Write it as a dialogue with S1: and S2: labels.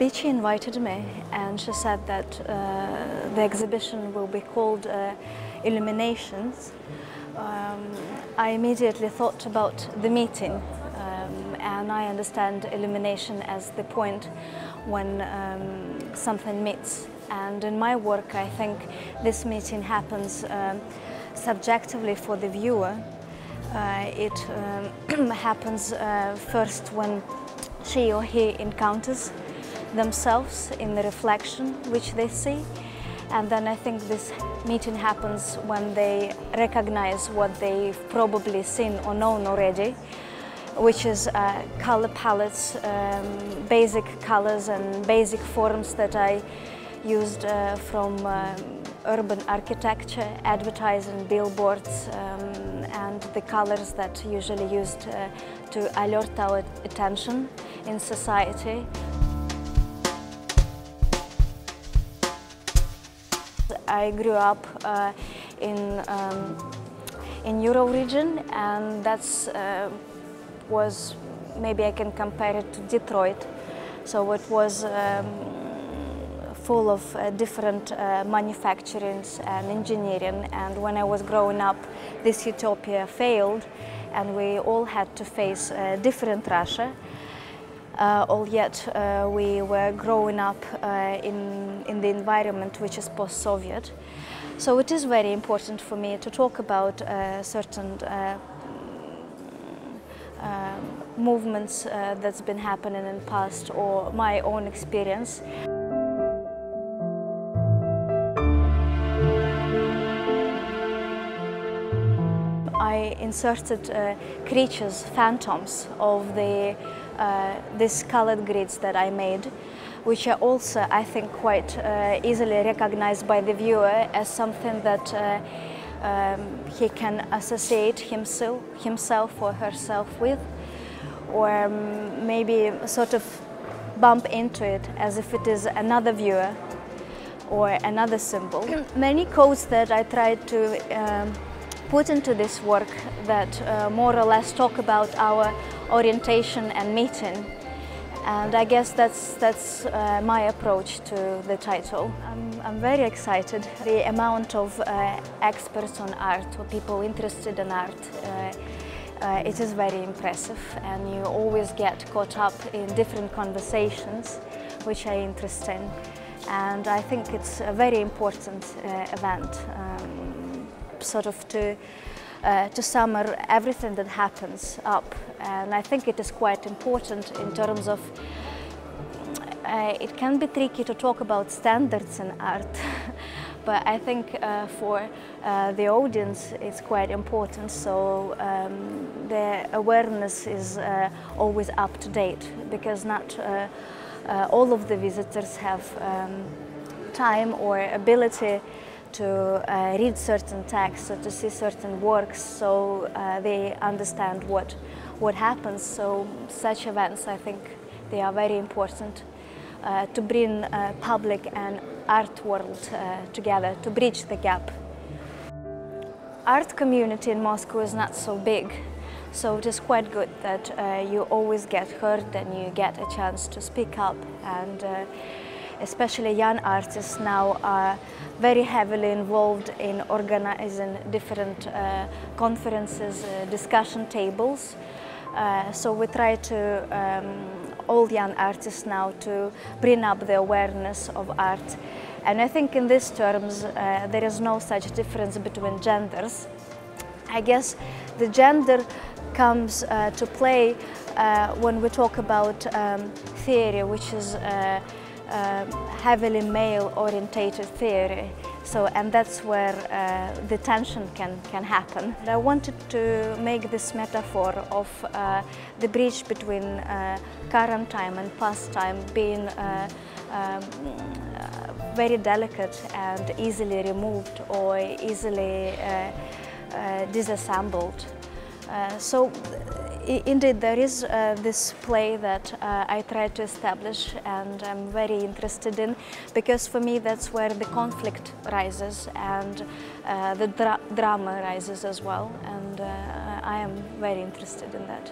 S1: Alicia invited me and she said that the exhibition will be called ILLUMInations. I immediately thought about the meeting and I understand illumination as the point when something meets. And in my work I think this meeting happens subjectively for the viewer. It happens first when she or he encounters themselves in the reflection which they see, and then I think this meeting happens when they recognize what they've probably seen or known already, which is color palettes, basic colors and basic forms that I used from urban architecture, advertising, billboards, and the colors that usually used to alert our attention in society. I grew up in Euro region, and that's was, maybe I can compare it to Detroit. So it was full of different manufacturing and engineering, and when I was growing up this utopia failed and we all had to face different Russia. All yet we were growing up in the environment which is post-Soviet. So it is very important for me to talk about certain movements that's been happening in the past or my own experience. I inserted creatures, phantoms of these colored grids that I made, which are also, I think, quite easily recognized by the viewer as something that he can associate himself or herself with, or maybe sort of bump into it as if it is another viewer or another symbol. Many codes that I tried to put into this work that more or less talk about our orientation and meeting, and I guess that's my approach to the title. I'm very excited. The amount of experts on art or people interested in art, it is very impressive, and you always get caught up in different conversations which are interesting, and I think it's a very important event. Sort of to sum everything that happens up, and I think it is quite important in terms of it can be tricky to talk about standards in art, but I think for the audience it's quite important, so the awareness is always up to date, because not all of the visitors have time or ability to read certain texts or to see certain works, so they understand what happens. So such events, I think, they are very important to bring public and art world together, to bridge the gap. Art community in Moscow is not so big, so it is quite good that you always get heard and you get a chance to speak up, and especially young artists now are very heavily involved in organizing different conferences, discussion tables. So we try to, all young artists now, to bring up the awareness of art. And I think in these terms there is no such difference between genders. I guess the gender comes to play when we talk about theory, which is heavily male-orientated theory. So, and that's where the tension can happen. I wanted to make this metaphor of the bridge between current time and past time being very delicate and easily removed or easily disassembled. So indeed there is this play that I try to establish and I'm very interested in, because for me that's where the conflict rises and the drama rises as well, and I am very interested in that.